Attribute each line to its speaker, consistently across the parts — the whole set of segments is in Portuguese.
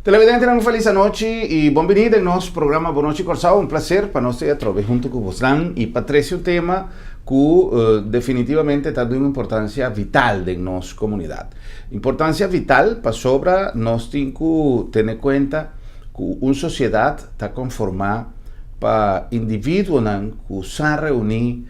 Speaker 1: Televidente, uma feliz noite e bem-vindo ao nosso programa Boa Noite Corsao. Um prazer para nós estar junto com vocês e para trazer um tema que definitivamente está de uma importância vital em nossa comunidade. Importância vital para sobre nós temos que ter em conta que uma sociedade está conformada para indivíduos que se reúnem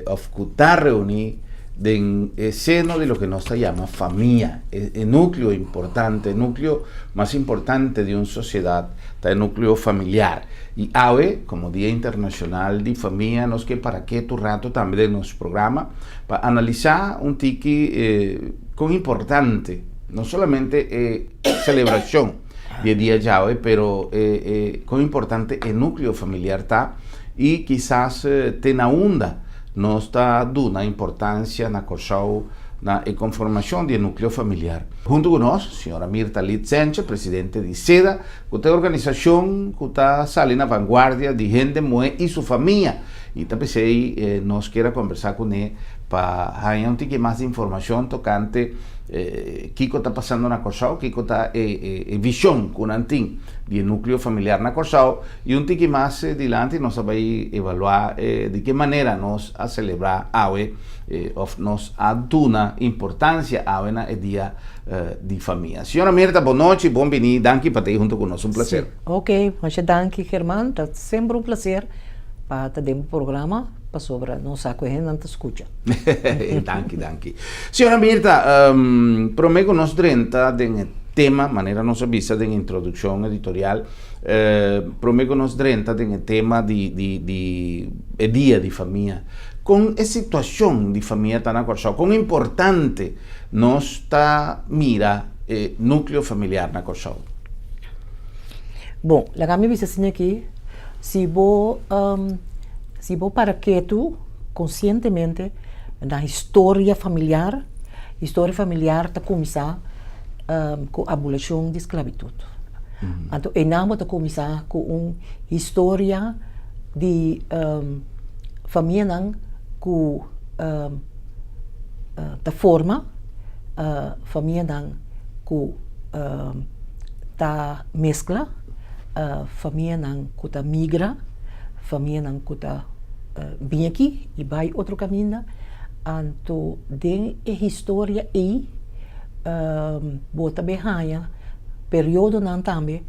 Speaker 1: ou que estão reunidos en el seno de lo que nos llama familia, el núcleo importante, el núcleo más importante de una sociedad, está el núcleo familiar. Y hoy, como Día Internacional de Familia, nos que para que tu rato también en nuestro programa, para analizar un tiki con importante, no solamente celebración de día de hoy, pero con importante el núcleo familiar está y quizás tenga onda nos está dando importância na Corsao, na conformação do núcleo familiar. Junto conosco, a senhora Mirta Litzenche, presidente de SEDA, que é a organização que está saindo na vanguardia de gente moe e sua família. E também nós queremos conversar com ele para ganhar um pouco mais de informação tocante que está passando na Corsao, que está a visão que nós temos do núcleo familiar na Corsao e um pouco mais adiante nós vamos evaluar de que maneira nós a celebrar hoje ou nós a dar importância hoje no dia de família. Senhora Mirta, boa noite, bem-vinda, danke por estar junto conosco, um prazer.
Speaker 2: Ok, muito danke, Germán, é sempre prazer para ter um programa para sobre nossa corrente não te escuta.
Speaker 1: Danke. Senhora Mirta, prometo que nós drenta de tema, maneira nossa vista de introdução editorial, prometo que nós drenta de tema de dia de família. Com a situação de família está na Corsao, com importante nós está mira núcleo familiar na Corsao.
Speaker 2: Bom, a minha vista assim aqui, se vou para que tu conscientemente na história familiar está começar com a abolição da esclavitud. Então, enamo está começar com uma história de família não que da forma família não que tá mescla família não que tá migra família não que tá vem aqui e vai outro caminho. Então, tem a história aí, bota berraia, período não também,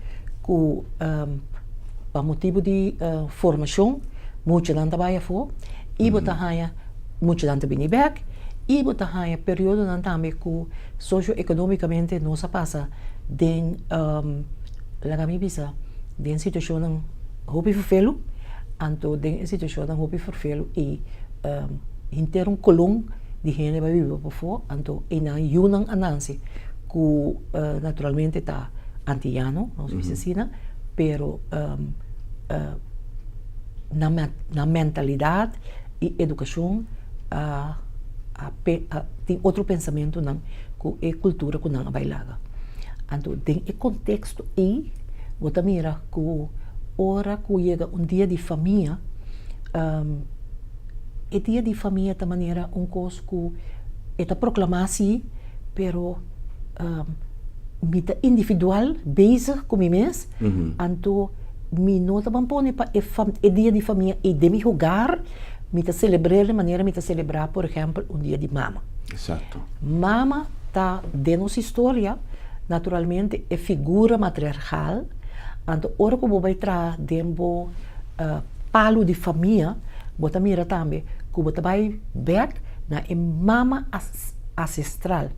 Speaker 2: que, para motivo de formação, muito não trabalha fora, e bota raia, muito não trabalha back, e bota raia, período não também, que socioeconomicamente não se passa, tem, lá minha visa, tem situação não, hobby felo, então, tem situação não hobby felo e inteiro um colão de gente vai viver por fora, então, e na Yunnan ananse, que naturalmente está antiano, não sei se assim, pero na mentalidade e educação tem outro pensamento não, que é cultura que não vai lá. Então, tem o contexto aí, você mira que ora que chega dia de família, o dia de família de maneira coisa que é proclamação, pero mita individual bezig com mim mesmo, então me nota bem pone para o dia de família e de me jogar, mita celebrar de maneira mita celebrar, por exemplo, dia de mama.
Speaker 1: Exato.
Speaker 2: Mama tá de nossa história, naturalmente é figura matriarcal. Então, ora que vai trazer dentro palo de família, você mira também que você vai back na mama ancestral.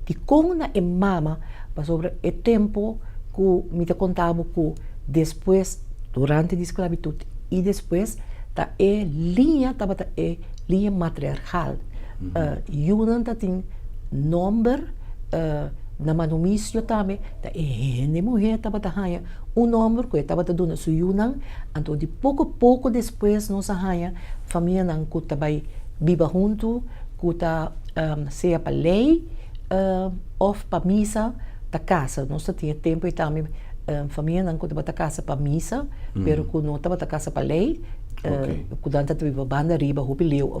Speaker 2: De como na mama, sobre o tempo que me contava que depois, durante a esclavitud e depois, tá linha matriarcal. Yunnan tem número na manumício também, tá gente mulher estava tahanha número que estava dando su Yunnan, então de pouco a pouco depois nós arranha família não que tá vai viva junto, que tá seja para lei ou para missa da casa, nós tinha tempo e também família não que tá casa para missa, pero que não estava casa para lei, que danta viva banda riba hobileu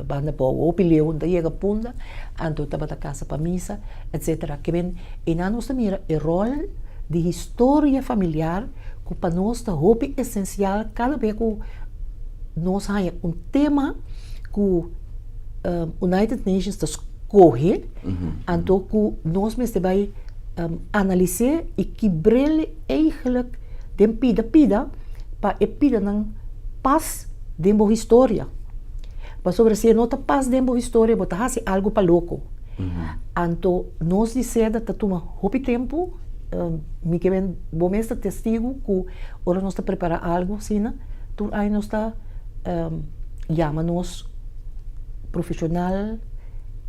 Speaker 2: banda po opileu da chega punta, então estava da casa para missa, etc. Que bem, e na nossa mira o rol de história familiar que para nós é hobby essencial cada vez que nós temos tema que United Nations escolhe, então que nós mesmos vai analisar e que brille eigenlijk den pida para pida não paz dentro da história. Para sobre se não paz dentro da história, botar assim algo para louco. Então nós dizemos que toma hobby tempo, me que vem bom mesmo testigo que ora nós está preparar algo, sim, tu aí nós está chama-nos profissional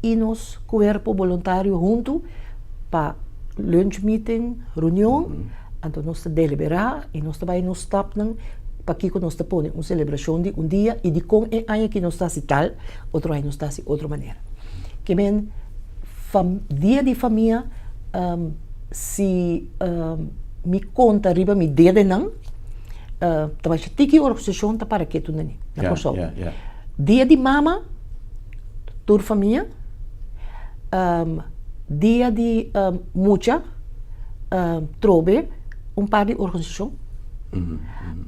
Speaker 2: e nos corpo voluntário junto para lunch meeting, reunião, então nós deliberar e nós vai nos stop para que nós põe uma celebração de dia e de com aí que nós está se tal, outro aí nós está se outra maneira. Que bem dia de família se me conta riba me dede não, talvez tiki organização tá para que tu nani, na pessoa. Dia de mama, tur família, dia de mucha, trobe, par de organização.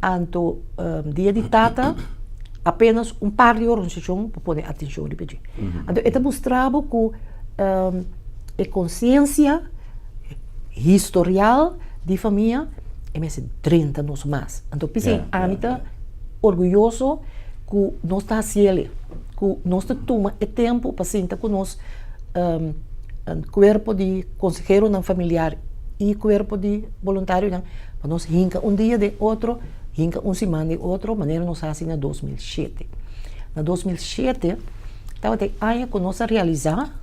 Speaker 2: Então, dia de tata, apenas par de organização para poder atenção de pedir. Então, это mostrava que a consciência historial de família é mais 30 anos mais. Então, pensei, amita orgulhoso que nós está assim, que nós toma o tempo para sentar com nós corpo de consejero não familiar e corpo de voluntário para nós hinca dia de outro, hinca semana de outro, maneira nós assim na 2007. Na 2007 estava até ano que nós realizar,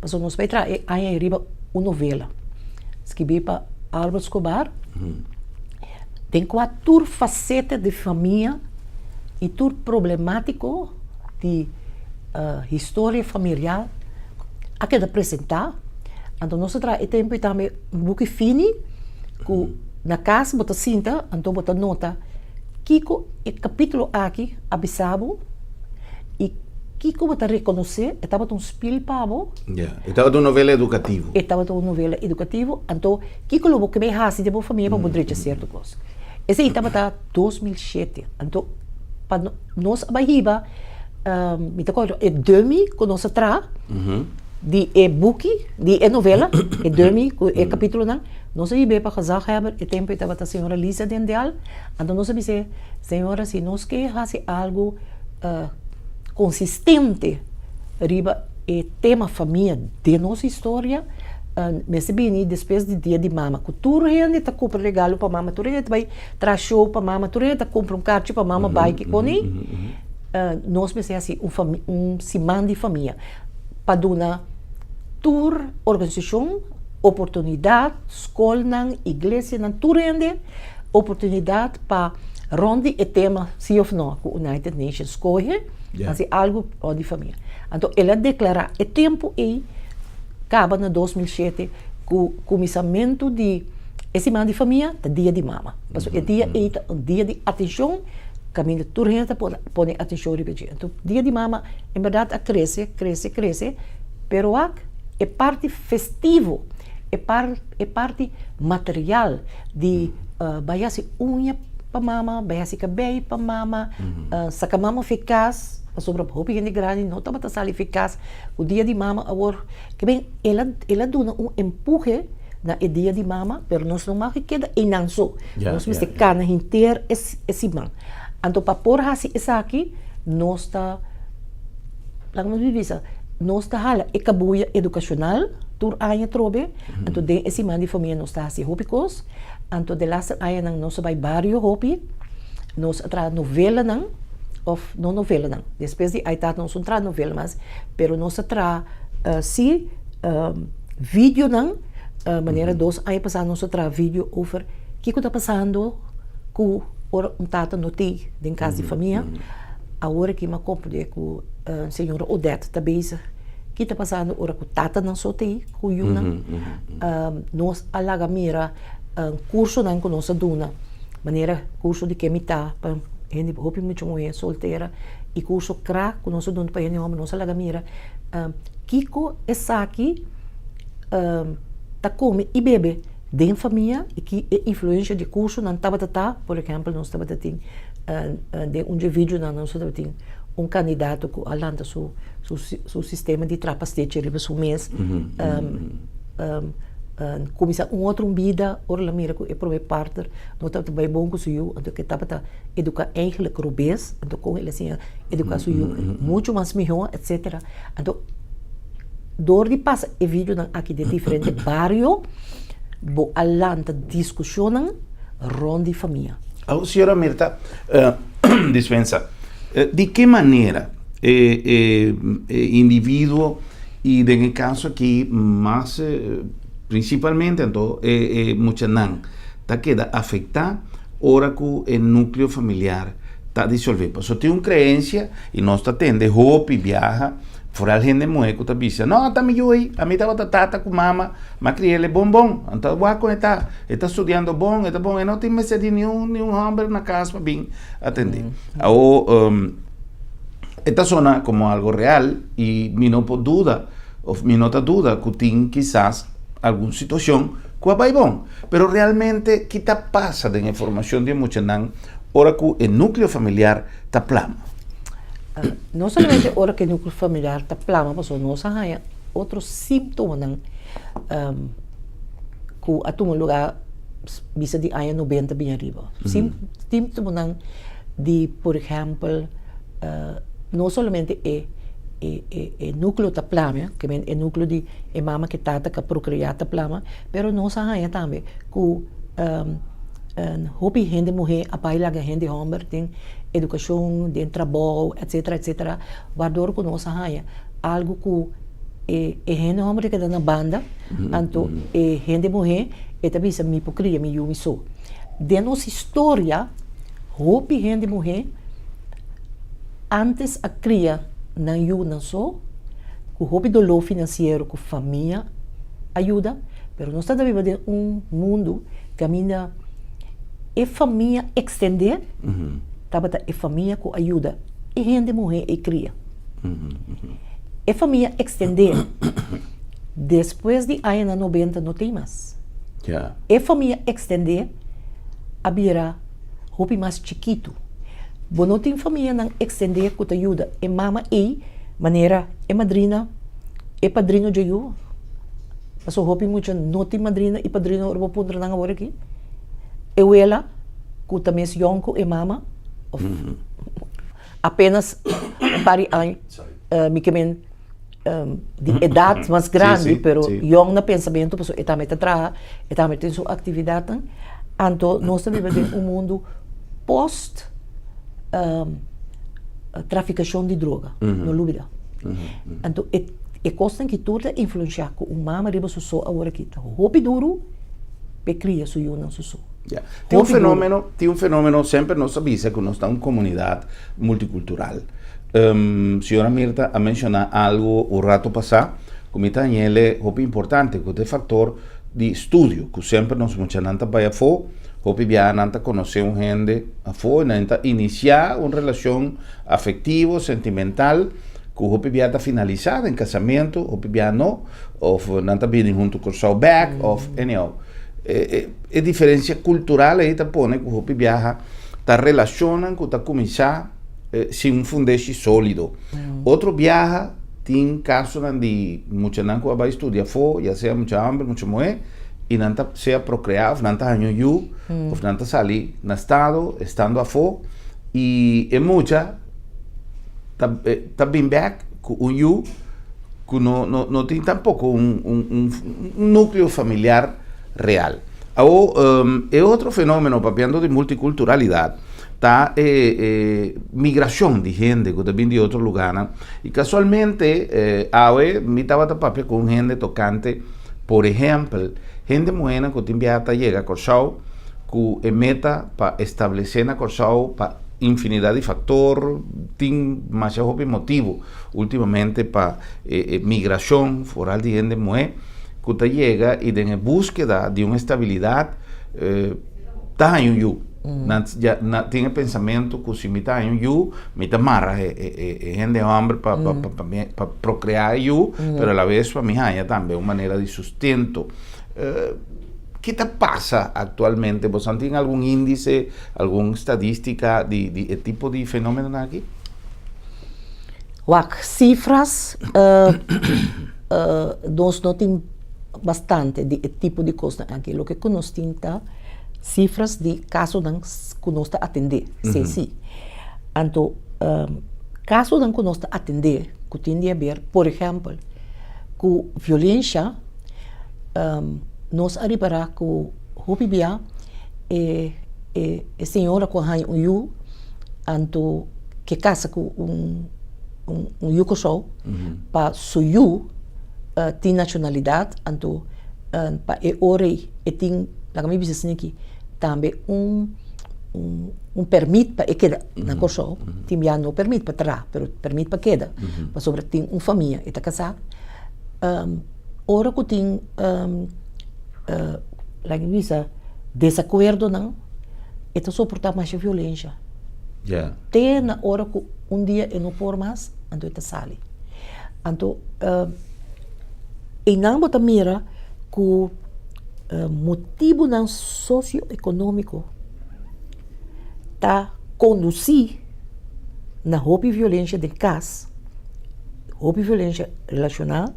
Speaker 2: mas nós vai trazer ano riba uma novela, escrevi para Álvaro Escobar, tem 4 facetas de família e tudo problemático de história familiar a que apresentar. Então nós traz tempo e também um book fini que na casa bota cinta, então bota nota Kiko e capítulo aqui avisado e Kiko bota reconhecer estava um spil pavo.
Speaker 1: Estava uma novela educativa.
Speaker 2: Estava uma novela educativa, então Kiko logo que me hasi de boa família para poder certo coisa. Esse aí estava 2007, então para nós abahiba me acordo é 2000 que nós tra de e-book, de e-novela, e 2000 e capítulo não, nós aí bem para casar hebben, e tempo estava a senhora Lisa Dendal, então nós disse, senhora, se nós quer fazer algo consistente, riba e tema família de nossa história, mas bem depois do dia de mama, que tu ainda está compra regalo para mama, tu ainda vai trazer show para mama, tu ainda compra kart para mama, bike com ele, nós pensamos assim, semana de família, para dar tour, organização, oportunidade, escola, igreja, tudo ainda, oportunidade para ronde e tema, sim ou não, que o United Nations escolhe, fazer algo de família. Então, ela declara o tempo e acaba na 2007 com o começamento de semana de família, o dia de mama. Mas o dia é um dia de atenção, caminho tudo ainda põe atenção de pedir. Então, dia de mama, em verdade, cresce, pero é parte festivo, é parte material de vai-se unha para mama, vai-se cabelo para mama, se a mama eficaz, sobre a roupa de grande, não estava a eficaz, o dia de mama, agora, que bem, ela dá empurre na dia de mama, pero nós não mais queda e não só, nós me cana inteiro esse man. Então, para pôr assim, essa aqui, nós está, nós está hala e cabuia educacional, tur aia trobe, então de esse man de família nós está assim hopicos, então de lá aia nang nós vai barrio hopi, nós tra novela nang, of não novela não, depois de aí tá nós tra novela mas, pero nós tra si vídeo não, maneira dos aí passar nós tra vídeo over que está passando com tata noti em casa de família, a hora que me acompanhei com a senhora Odete também que está passando ora com tata não só tem com Yuna, nós alaga mira curso não com nossa duna, maneira curso de que me tá para gente hopi muito mulher solteira e curso cra com nossa duna para gente homem nossa alaga mira, Kiko essa aqui tá come e bebe de família e que a influência de curso não estava por exemplo, nós estava de um vídeo não estava candidato que alanta seu sistema de trapastete riba seu mês começar outro vida ora mira que é por parte não estava bem bom com seu então que estava educar eigenlijk robês então com ele assim educar seu muito mais melhor etc então door die passa e vídeo aqui de diferente barrio bo alanta discussão rond de família.
Speaker 1: Senhora Mirta, dispensa, de que maneira indivíduo e no caso aqui mais principalmente então Muchanan tá queda afetar ora que o núcleo familiar tá dissolvido. Só tem uma crença e nós tá tendo hope viaja fora gente moeco tá bisa não tá me aí a mim tava tata com mama mas criele bom então vai com está estudando bom está bom e não tem mais de nenhum homem na casa para bem atender ou esta zona como algo real e me não pode dúvida ou me não tá dúvida que tem quizás alguma situação que vai bom pero realmente que tá passa da informação de Muchanan ora que o núcleo familiar tá plano.
Speaker 2: Não somente ora que o núcleo familiar está plano, mas nós há outros sintomas que a um lugar bisa de anos 90 bem arriba. Sintomas de, por exemplo, não somente o núcleo está plano, que é o núcleo de mama que tata que procriar está plano, mas nós há também que hopi gente mulher a pai laga gente homem tem educação tem trabalho etc waardoor que nós há algo que gente homem que está na banda então gente mulher e também se me hipocria me eu me sou de nossa história hopi gente mulher antes a cria não eu não sou que hopi dolor financeiro que família ajuda pero nós estamos vivendo mundo que ainda e família extender, e família com ajuda, e gente morrer e cria. E família extender, depois de anos 90 não tem mais. E família extender, abrirá roupa mais chiquito. Bom, não tem família não extender com ajuda, e mama e maneira, e madrina, e padrino de eu. Mas roupa muito não tem madrina e padrino, eu vou pôr na agora aqui. Eu ela, que também é yonko e mama, apenas para me quemen de idade mais grande, pero young na pensamento, porque ele também trabalha, ele também tem sua atividade, então nós vivemos em mundo post traficação de droga, não dúvida. Então é coisa que tudo influencia com o mama riba só agora aqui, roupa duro, pecria sua não só.
Speaker 1: Yeah. Tem um fenômeno, sempre nós sabemos que nós estamos em uma comunidade multicultural. Senhora Mirta a mencionar algo o rato passado, como também é muito importante, que é o fator de estudo, que sempre nós muitos para fora, hopi viaja conhecer gente a fora, iniciar uma relação afetiva, sentimental, que hopi viaja finalizada em casamento, hopi viaja não, ou nanta vive junto com o seu back, ou anyhow. A diferença cultural aí tá põe que o hopi viaja tá relaciona com tá começar sem fundamento sólido. Outro viaja tem casos onde muita não vai estudar fora, já seja muita hambre, muita moe, e não tá seja procriar, não tá ganhando eu, ou não tá sair no estado, estando a fora, e muita tá bem back com o eu, que não tem tampouco um núcleo familiar real. É outro fenômeno, papiando de multiculturalidade, tá migração de gente que vem de outro lugar, né? E casualmente, me estava papel com gente tocante, por exemplo, gente moena que tem viajado chega a Corsau, que meta para estabelecer na Corsau para infinidade de fatores, tem mais motivo ultimamente para migração foral de gente moena, que usted llega y en búsqueda de una estabilidad está en yo tiene pensamiento que si me está en yo me está marra gente hombre para procrear yo pero a la vez para mi hija también una manera de sustento ¿Qué te pasa actualmente? ¿Vos tienen algún índice, alguna estadística de tipo de fenómeno aquí?
Speaker 2: Cifras, nós não temos bastante de tipo de coisa aqui. O que nós temos cifras de casos que nós atender, sim. Então, casos que nós atender, que tem a ver, por exemplo, com violência, nós arribará com Hopibia e senhora com um yu, então que casa com um yuko show, para suyu tem nacionalidade, então para ore e tem, lá que me disse aqui, também permite para queda na show, tem já não permite para trás, mas permite para queda, para sobre tem família e está casado, ora que tem lá que diz desacordo não, está suportar mais a violência. Tem na hora que dia eu não por mais, então está sali. Então e não bota mira que motivo não socioeconômico tá conduzir na roupa e violência de casa, roupa e violência relacional.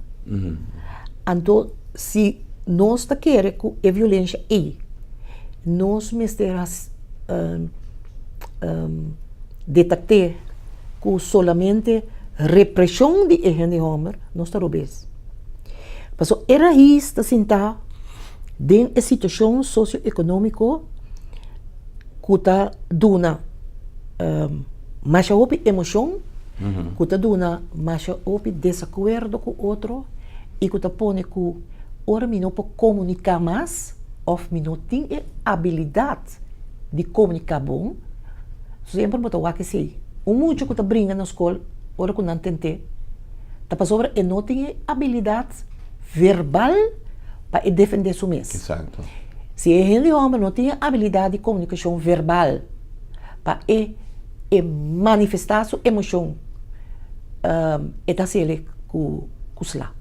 Speaker 2: Então se nós tá querendo que a violência nós misterás detectar que solamente repressão de gente homem nós está robês. Mas era isso sentar dentro da situação socioeconômica que está dando mais emoção, que está dando mais desacordo com o outro e que está pondo que ora me não pode comunicar mais ou me não tem a habilidade de comunicar bom. Sempre botar o que sei. Muito que está brincando na escola, ora que não tentei, está passando e não tem habilidade verbal para defender su mesmo.
Speaker 1: Exato.
Speaker 2: Se a gente homem não tem habilidade de comunicação verbal para manifestar sua emoção, está sendo com lá.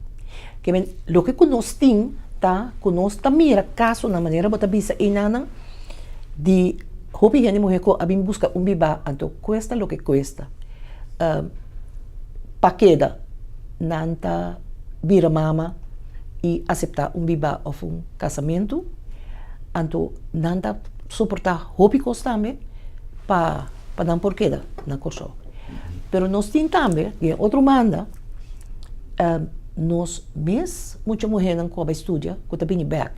Speaker 2: Que o que nós temos, tá, que nós mira caso na maneira bota bisa inana de hopi gente mulher que abim busca biba, então cuesta lo que cuesta. Paqueda nanta vira mama e aceitar biba ou casamento, então nanta suportar hopi costa também para dar porqueda na coisa. Pero nós temos também outro manda nós mesmos, muita mulher não cobre estudia, que está bem back.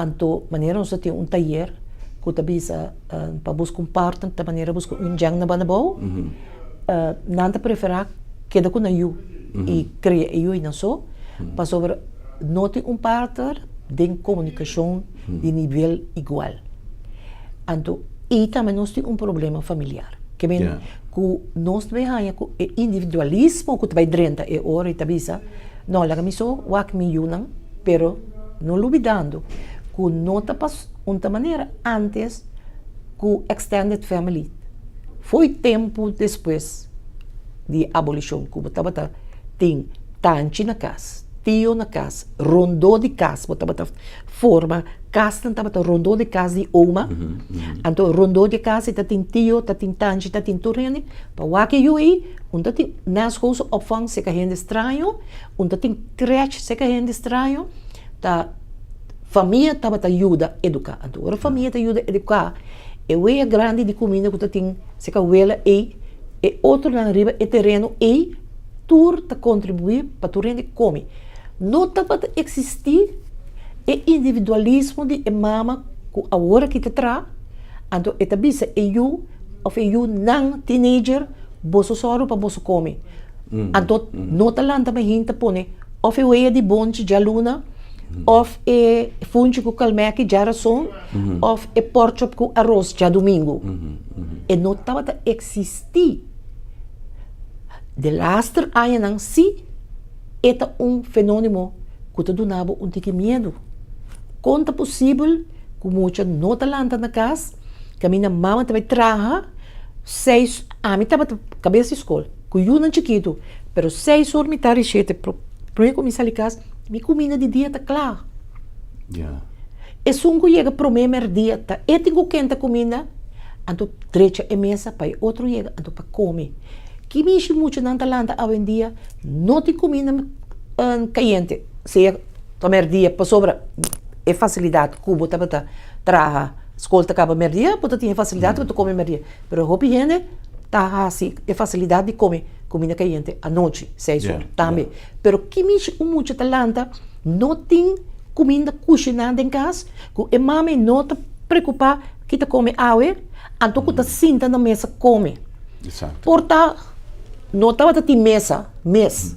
Speaker 2: Então, maneira nós temos taller, que está bisa para buscar partner, da maneira buscar jang na banabou. Nanta preferar queda com eu e criar eu e não só, para sobre não ter partner de comunicação de nível igual. Então, e também nós temos problema familiar. Que que nós vemos que o individualismo que vai drenta e ora e tabisa não lá que só o que me unam, pero não olvidando que não tá uma maneira antes que extended family foi tempo depois de abolição que bota tem tanti na casa, tio na casa, rondô de casa, bota forma casa tanta rondô de casa de uma, então rondô de casa tem tio, tem tanti, tem turene, para o que eu onde tem nas coisas opvang se que gente estranho, onde tem creche se que gente estranho, tá família tá ajuda educar, então a família tá ajuda educar, e o é grande de comida que tem se que ela e outro na riba é terreno e tur tá contribuir para tu rende come, não tá para existir e individualismo de mama que a hora que te tra, então é tabisa eu não teenager boso soro para boso come. Então não tá lá também hinta pone of e de bonte de aluna, of e funge com calmeque de aração, of e porchop com arroz de domingo. E não tá para existir. De laster aia si é fenômeno que te donava tique medo. Conta possível que muita não tá lá na casa, que a minha mama também traga 6 a mim tava cabeça escola, que eu não chiquito, pero 6 horas me tá rechete, para começar a casa, me comida de dia tá claro. sungo llega primeiro dia, tá etingo quente comida, anto trecha a mesa para outro llega, anto para comer. Que me enche muito na talanta hoje em dia, não tem comida caliente, se primeiro dia para sobra é facilidade, cubo tá para traga, escolta acaba primeiro dia, porque tem facilidade para comer primeiro dia, pero hopi gente tá assim, é facilidade de comer comida caliente à noite, 6 horas, também. Pero que me enche muito talanta, não tem comida cozinhada em casa, que a mãe não te preocupa que te come água, anto que te senta na mesa come.
Speaker 1: Exato.
Speaker 2: Porta, não estava te mesa, mês,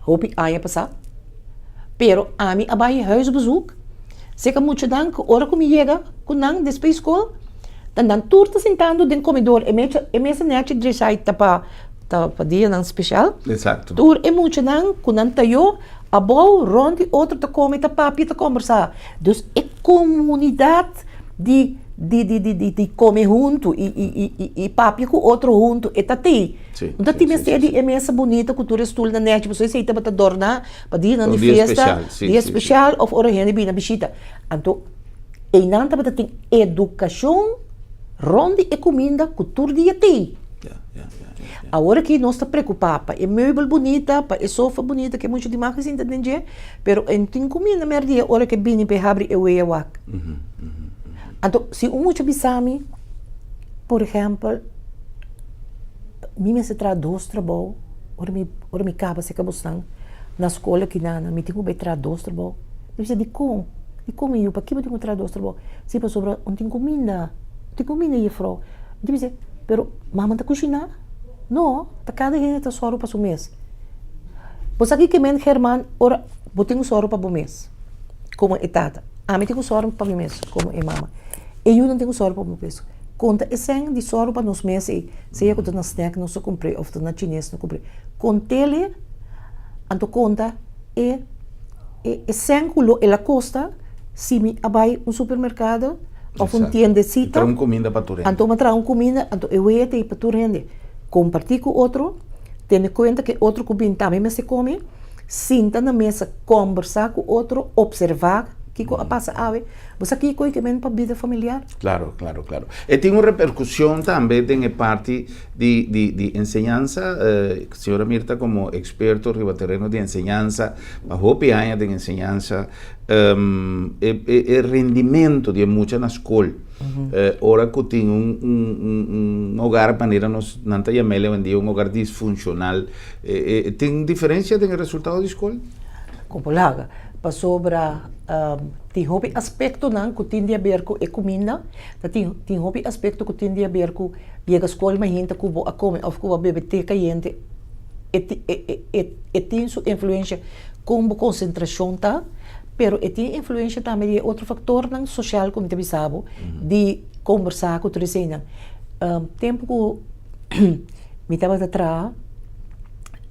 Speaker 2: hopi aia passar, pero a mim abai huisbezoek, zeker muito dan, que hora que me chega, que não depois escola, dan turta sentando dentro do comedor, e mesa net de sai tapa dia não especial.
Speaker 1: Exato.
Speaker 2: Tur é muito dan, que não tayo, a boa, ronde, outro te come, te papi, te conversar. Dus é comunidade de comer junto e papi com outro junto, é tati. Então tem é mesa bonita, cultura estul na net, você sei taba dorna, para dia na festa, dia especial, of ora gente bem na visita. Então, e não taba tem educação, ronde e comida, cultura dia tem. Agora que nós está preocupado, é meubel bonita, é sofá bonita, que é muito demais assim, entende? Pero tem comida merda, hora que bem para abrir eu ia wak. Então, se muito bisami, por exemplo, me se traz 2 trabalhos, ora me acaba se acabou na escola que nana, me tenho que trazer 2 trabalhos. Eu disse, de como eu, para que eu tenho que trazer 2 trabalhos? Se para sobra, não tem comida aí, fro. Eu disse, pero mamãe está cozinhando? Não, tá cada gente está só para o mês. Pois aqui que men Germán, ora, eu tenho só para o mês, como é tata. A mim tenho só para o mês, como é mama. E eu não tenho só para o mês. Conta é sem de só para nos meses, se eu estou na snack não só comprei, ou na chinês não comprei. Contele, anto conta é sem culo ela costa, se me abai supermercado ou tiendecita.
Speaker 1: Traga comida para tu rende.
Speaker 2: Anto me traga comida, anto eu ia ter para tu rende. Compartir com outro, ter conta que outro comida também se come, senta na mesa, conversar com outro, observar que passa a ver. Você aqui coi que vem para a vida familiar.
Speaker 1: Claro. E tem uma repercussão também na parte de enseñanza. Senhora Mirta, como experto ribaterreno de enseñanza, bajo años de enseñanza, el rendimento de muchas na escola. Ora que tem hogar, maneira nós não chamamos hoje em dia, hogar disfuncional. Tem diferença no resultado da escola?
Speaker 2: Como laga, para sobra tem hobby aspecto não que tem a ver com a comida, tem hobby aspecto que tem a ver com a escola mais gente que a come ou que a biblioteca gente e tem sua influência como concentração tá, pero tem influência também de outro fator não social como te bisabo de conversar com outros aí não. Tempo que me estava atrás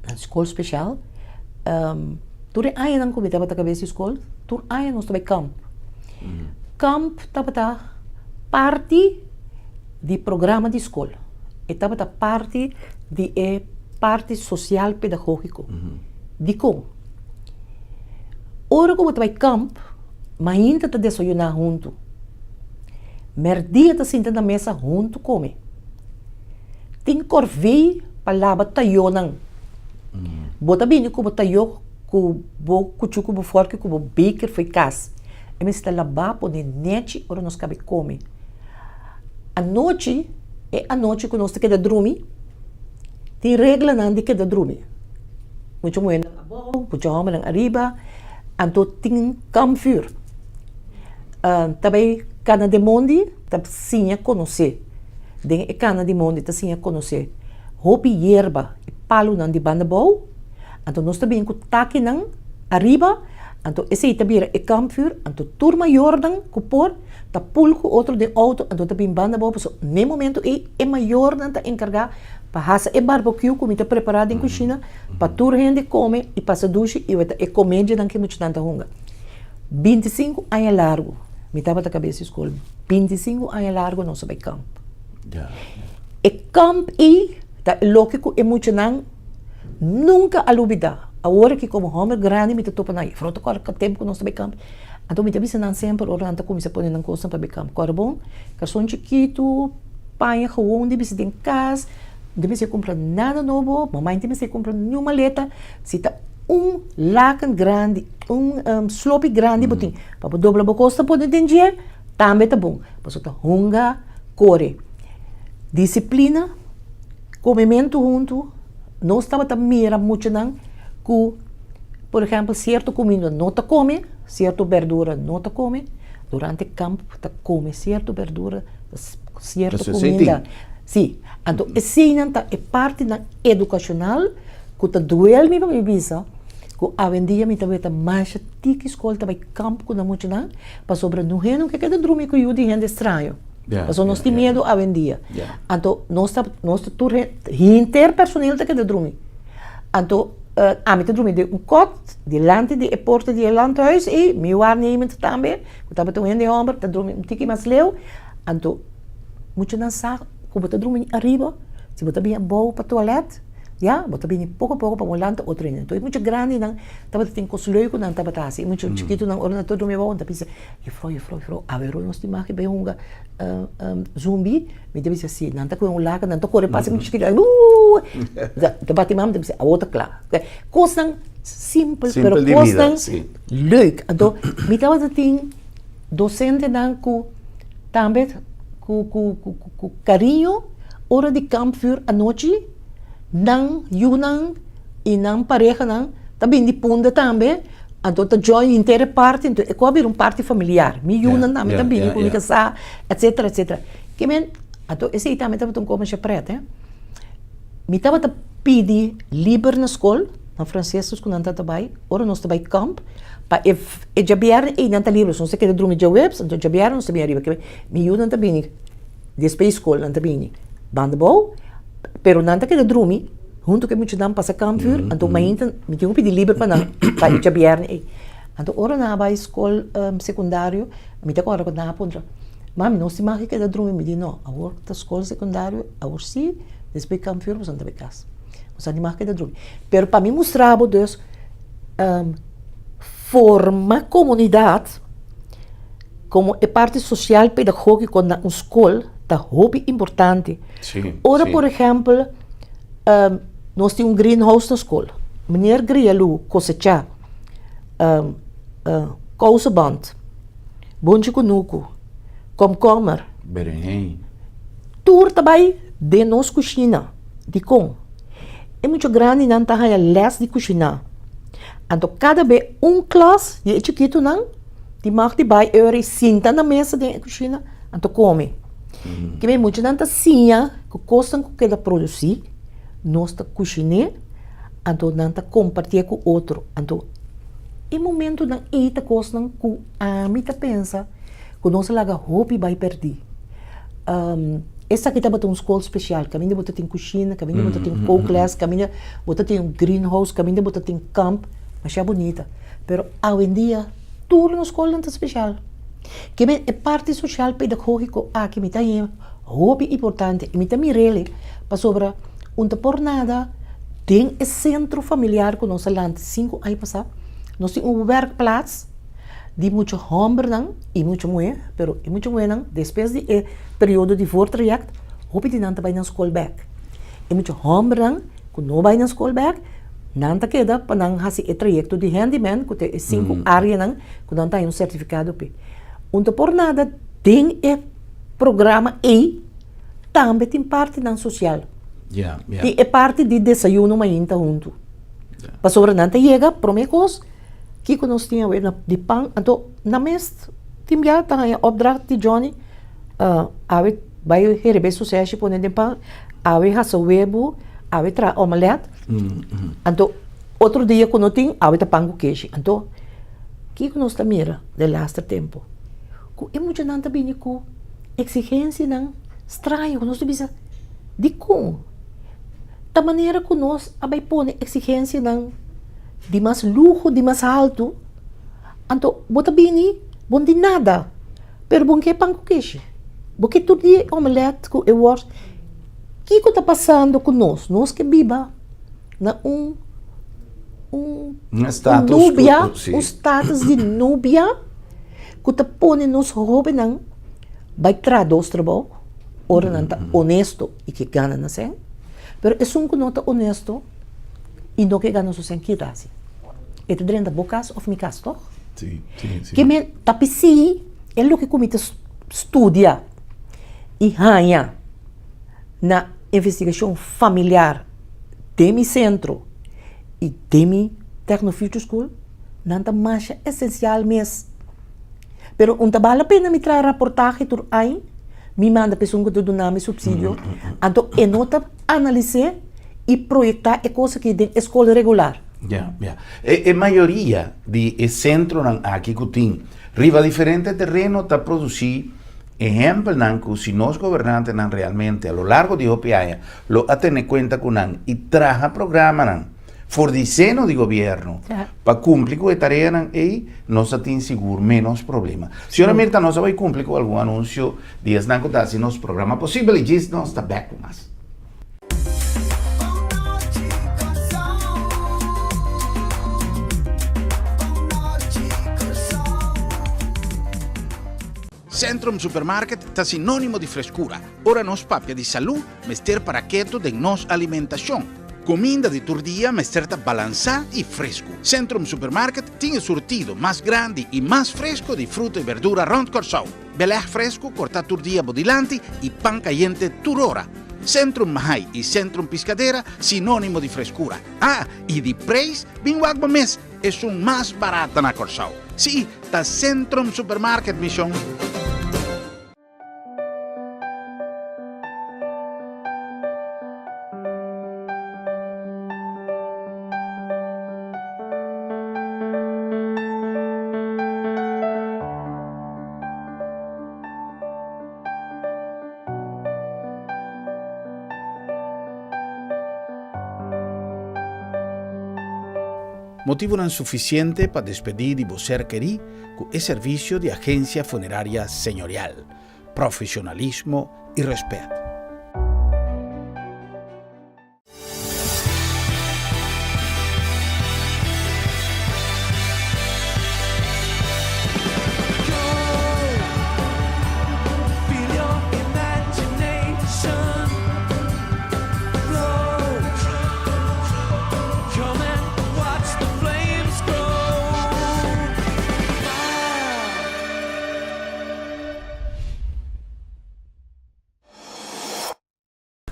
Speaker 2: na escola especial, Toen ai nang kumita ba taga besi school, toen ai nós também camp. Camp tava parte de programa de escola. E tava parte de parte social pedagógico. De como? Ora como tava camp, mas ainda tá desayunar junto. Merdia tá sentando na mesa junto come. Tem corvei para lava tayonan. Bota bem como tayo ku bo kuchuku bo forte ku bo baker foi cas. E me está lavar por net ora nós cabe come. A noite que nós queda dormir. Tem regra não de queda dormir. Muito muito abo, muito homem arriba, anto tem campfir. Também cana de monde, tá sim a conhecer. Den e cana de monde tá sim a conhecer. Hopi hierba, palo não de banda bom. Anto nós também com taque não arriba, anto esse também é campfir, anto turma jordan com por, tá pulco outro de auto, anto também banda boa, so nem momento é maior não tá encargar para fazer é barbecue como tá preparado em cozinha, para tur gente come e passa duche e é comédia não que muito tanta hunga. 25 anos largo, me tava da cabeça escola. 25 anos largo não sabe camp. E camp e tá lógico é muito não nunca alubida. Agora que como homem grande me topa na frente com o tempo que nós também campo, Então, me ensinam sempre, orando como se põe na costa para ficar carbon, garçom chiquito, pai, gewoon, de visita em casa, de visita comprar nada novo, mamãe de visita comprar nenhuma maleta, se tá laken grande, sloppy grande, botin, para dobrar a costa, pode entender, também tá bom, mas tá hunga, corre, disciplina, comimento junto, não estava a mirar muito não, que, por exemplo, certo comida não te come, certo verdura não te come, durante o campo te come certo verdura, certa comida. Sim, então ensina é parte da educacional que te duele me para visa, que hoje em dia me também tá mais tique escola também campo que não muito não, para sobre no reino que cada dormir com o de gente estranho. Mas nós temos medo hoje em dia. Então nós tur interpersonal te cada dormir. Então a mim te dormir de cot, delante de porta de landhuis e meu waarnemend também, que estava tão de homem, te dormir tique mais leu. Então muito não sabe como te dormir arriba, se você bem boa para toilet, ja, você bem pouco a pouco para molhar outro ainda. Então é muito grande não, estava tem cosleuco não estava assim, muito chiquito não, ora todo dormir bom, então pensa, eu a ver nós temos que bem zumbi, me deve ser assim, não tá com laca, não tá corre passa muito chiquito, de batimam deve ser a outra claro. Coisas simples, pero coisas leuk. Então, me estava tem docente não com também com carinho, hora de campvuur à noite, não, junang, e não pareja não, também de punda também, então a join inteira parte, então é como um parte familiar, me junang também, comunicação, etc, etc. Que men, então esse aí também estava como se preta, me estava a pedir livre na escola, na francesa, quando não estava bem, ora nós estava camp, para já vieram e não está livre, não sei que dormir de webs, então já vieram, não sei bem arriba, que me ajudam também, depois escola não também, banda bom, pero não está que dormir, junto que muito não passa campur, então me tinha que pedir livre para já vieram, então ora na vai escola secundário, me está agora na ponta, mami não se marca que dormir, me diz não, agora a escola secundário, agora sim, depois campur, você não está bem casa, você não marca que dormir, pero para mim mostrava Deus forma comunidade como é parte social pedagógica na escola, tá hobby importante.
Speaker 1: Sim,
Speaker 2: ora,
Speaker 1: sim.
Speaker 2: por exemplo, nós temos greenhouse na escola. Meneer Grialu cosechar kouseband, bonje kunuku, komkommer.
Speaker 1: Berenjena.
Speaker 2: Tudo também de nós cozinha, de com. É muito grande, não tá a les de cozinhar. Então, cada vez classe de chiquito não, de mag de bij e senta na mesa de cozinha, então come. Que bem muito não tá sinha, que costam que ela produzir, nós tá cozinhar, então não tá compartilhar com outro. Então, em momento não ita costam que a mim tá pensa, que nós laga hobby vai perder. Essa aqui também tem uma escola especial, que a minha bota tem cozinha, que a minha bota tem co-class, que a minha bota tem greenhouse, que a minha bota tem camp, mas é bonita. Pero hoje em dia, tudo na escola não é especial. Que bem, é parte social pedagógico, que me tem hobby importante, e me tem mirele, para sobre, por nada, tem esse centro familiar que nós lá 5 anos passados, nós temos werkplaats, de muito homem e muito mulher, pero e muito mulher não, depois do período de voortraject, hobby de não vai na escola back. E muito homem não, que não vai na escola back, não tá queda para não fazer o trajecto de handyman, que tem 5 áreas não, que não tem certificado p. Por nada tem programa e também tem parte não social. E é parte de desayuno mainta junto. Para sobre não chega, promecos, que nós tínhamos de pão, então na mês tem já a opdracht de Johnny, vai receber sucesso por de pão, vai fazer webo, vai trazer omelete. Então outro dia quando tem, vai ter pão com queijo. Então que nós tá mira de last tempo. É muito não também com exigência não estranho, nós devia de com da maneira que nós vai pôr exigência não de mais luxo, de mais alto. Então, bota bem, bom de nada. Pero bom que é pão com queijo. Porque todo dia omelete com eu acho. O que está passando com nós? Nós que viva na
Speaker 1: status
Speaker 2: núbia, um status de núbia que te põe nos jovens não vai trados trabalho, ora não tá honesto e que ganha na sen, pero é um que não tá honesto e não que ganha so sen que assim. É te drenda bocas of mi cas, toch?
Speaker 1: Sim.
Speaker 2: Que me tapisi é o que comita estudia e ganha na investigação familiar de mi centro e de mi Technofuture School, não tá mais essencial mesmo. Pero não vale a pena me trazer reportagem por aí, me manda pessoa que donar me subsídio, então é nota analisar e projetar a coisa que de escola regular.
Speaker 1: A maioria de centro aqui que tem riba diferente terreno está produzir exemplo que se nós governantes realmente a lo largo de OPI lo a tener cuenta con e traja programa for diseño de governo para cumprir com a tarefa e nós tem seguro menos problema. Senhora Mirta, nós vai cumprir com algum anúncio de esnanco da se nos programa possível e diz nós está back com nós. Centrum Supermarket está sinônimo de frescura. Ora nos papia de saúde, mester para quieto de nos alimentação. Comida de turdia, mester tá balançado e fresco. Centrum Supermarket tem surtido mais grande e mais fresco de fruta e verdura rond Corsau. Belé fresco, corta turdia bodilante e pão caliente turora. Centrum Mahai e Centrum Piscadeira, sinônimo de frescura. E de preço, bem água mês, é mais barata na Corsau. Sim, tá Centrum Supermarket, Mission. Motivo não suficiente para despedir de você querer com o serviço de agência funerária senhorial, profissionalismo e respeito.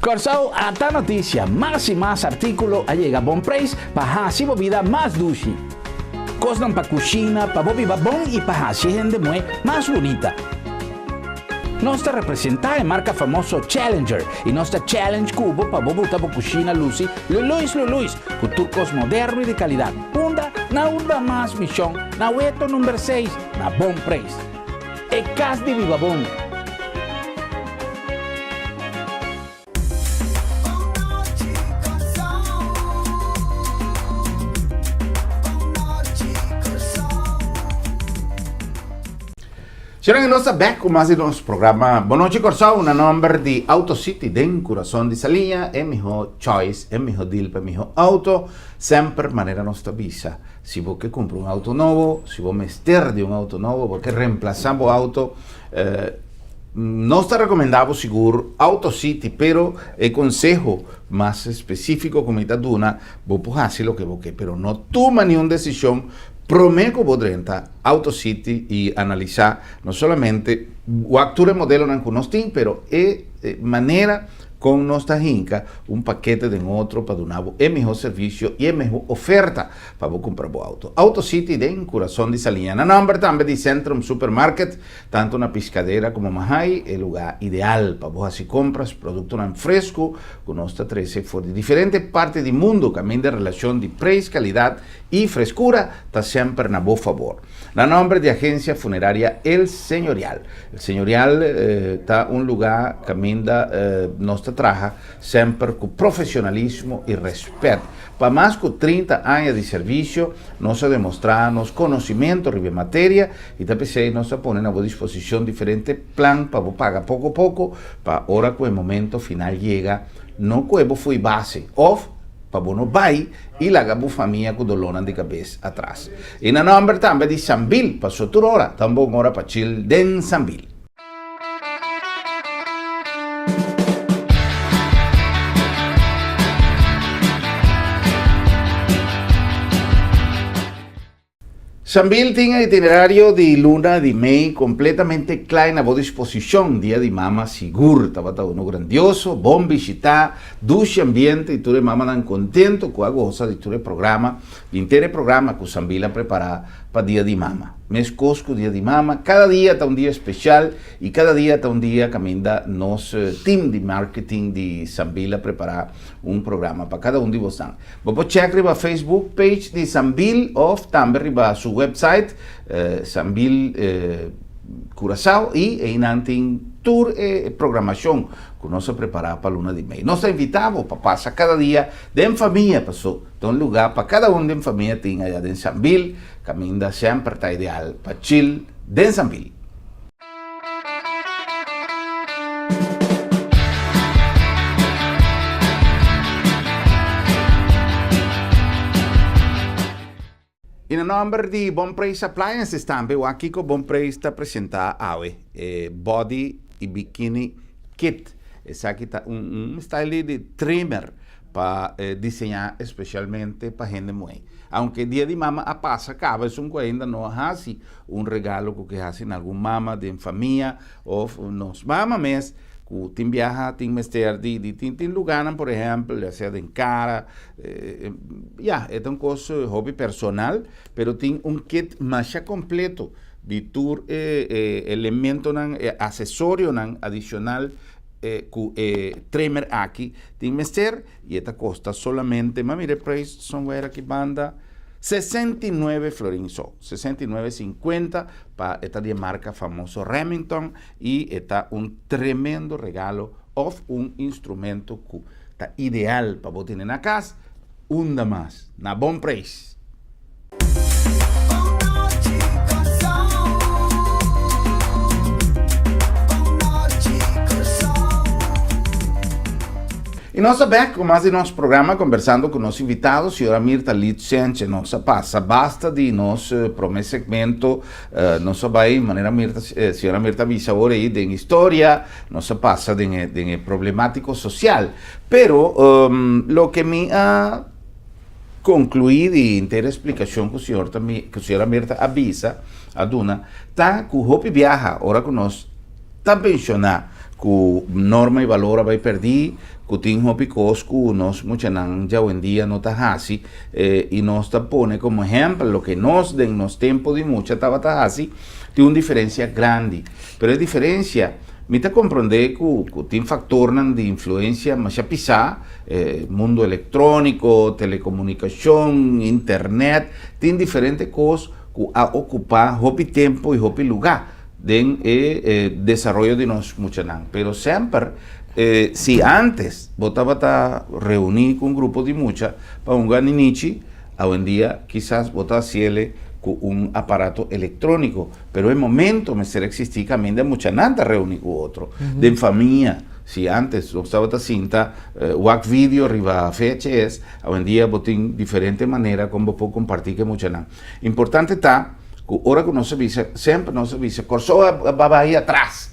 Speaker 1: Corsau, ata notícia, mais e mais artículo a llegar a bom preço para a sua vida mais doce. Costam para cozinha, para viver bom e para a gente mais bonita. Nossa representante é a marca famosa Challenger e nossa Challenge Cubo para botar para cozinha Lucy, Luluis, com turcos moderno e de qualidade. Punda, na urba mais missão, na ueto número 6, na bom preço. É casa de viva bom. Será que nós back com mais nosso programa Boa Noite Corsau, na nome de Auto City, den coração de Salinha, é meu choice, é meu deal para meu auto, sempre maneira nossa visa. Se você compra auto novo, se você mester de auto novo, porque reemplazamos o auto, nós te recomendamos seguro Auto City, pero el consejo más específico como está duna, vos puedes hacer lo que vos quieres, pero no toma ninguna decisión. Prometo podrenta Auto City y analizar no solamente o acture modelo não que nós tem, pero maneira com nossa rinca um paquete de outro para dar o melhor serviço e a melhor oferta para você comprar o auto. Auto City em coração de Salinha. Na nome também de Centrum Supermarket, tanto na Piscadeira como Mahai, é o lugar ideal para você fazer compras, produto não fresco, com nossa 13 for de diferentes partes do mundo, caminho de relação de preço, qualidade e frescura, está sempre na boa favor. Na nome de agência funerária El Señorial. El Señorial está um lugar caminho da nossa traja sempre com profissionalismo e respeito. Para mais de 30 anos de serviço, nós demonstramos conhecimento sobre matéria e também nós ponemos à disposição diferentes planos para você pagar pouco a pouco, para a hora que o momento final chega, não que você foi base, ou para bono bai e laga bu família com dolona de cabeça atrás. E na número também de Sambil, passou toda hora, também hora para chill den Sambil. Sambil tinha itinerário de luna de mei completamente claro na boa disposição, dia de mama seguro, estava no grandioso, bom visitar, duche ambiente e tudo mama não contento com a goza de todo o programa, inteiro programa que o Sambil a preparar para dia de mama. Mês Cosco, dia de mama, cada dia está dia especial e cada dia está dia que ainda nosso time de marketing de Sambil a preparar programa para cada de vocês. Vou checar a Facebook page de Sambil ou também a sua website, Sambil Curaçao, e ainda tem tour e programação que nós preparamos para a luna de mei. Nós invitamos para passar cada dia de família, passou um lugar para cada de família tem allá em Sambil, que ainda sempre está ideal para chill de Sambil. E no nome de Bom Preço Appliances também, o aqui com Bom Preço está apresentando Body e Bikini Kit. Esse aqui está style de trimmer para desenhar especialmente para gente mulher. Aunque dia de mama a passa, acaba, isso ainda não há regalo que há em alguma mama de família ou nos mama mesmo. Tem viaja, tem mestre tem lugar, por exemplo, já seja em cara, é uma coisa hobby personal, mas tem kit mais completo de tour elemento, acessório adicional, trimmer aqui, tem mestre, e esta custa solamente, mas mire, preço, somewhere aqui banda, 69 florins, 69,50 para esta de marca famoso Remington e está tremendo regalo of instrumento que está ideal para botar na casa, mais, na bom preço. E nós back com mais de nosso programa, conversando com nosso invitado, senhora Mirta Litschenche, nossa passa, basta de nosso primeiro segmento, nossa vai, maneira Mirta, senhora Mirta visa agora aí de história, nossa passa de problemático social, pero lo que me ha concluído e inteira explicação que a senhora Mirta avisa, a Duna, tá que o Hopi viaja, ora que nós tá pensionar, que norma e valor vai perder, que tem Hopi Cosco, nós muitas já hoje em dia não está assim, e nós tá pone como exemplo, o que nós, em nosso tempo de muita, estava assim, tem uma diferença grande, mas a diferença, me está compreender que tem fator de influência, mas já pisar, mundo eletrônico, telecomunicação, internet, tem diferentes coisas que a ocupar Hopi tempo e Hopi lugar de desarrollo de nós muitos anos. Pero sempre, se antes botava a reunir com grupo de mucha para ganinichi, hoje em dia quizás botava ele com aparato eletrônico, pero é momento de ser existir também de mucha nanta reunir com outro, de família. Se antes estava a cinta, o vídeo arriba a VHS, hoje em dia botem diferente maneira como pode compartilhar com mucha nanta. Importante está ora que nós avisa, sempre nós avisa, Corsó vai atrás,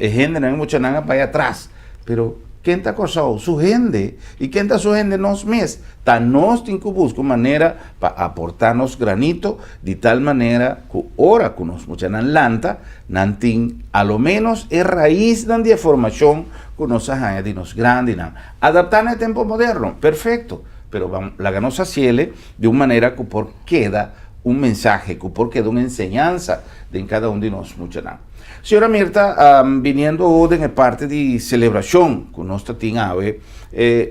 Speaker 1: gente não é muito nada vai atrás, pero quem está Corsó? Sua gente, e quem está sua gente nós mesmos, tá nós temos que buscar maneira para aportar nos granito, de tal maneira que ora que nós muito não lanta, não tem, a lo menos, é raiz da informação que nós arranha de nós grande, não. Adaptar no tempo moderno, perfeito, pero la nossa ciele de uma maneira que por queda mensaje, porque de uma enseñanza de cada de nós, mucho nada. Senhora Mirta, viniendo hoje em parte de celebração que nós temos,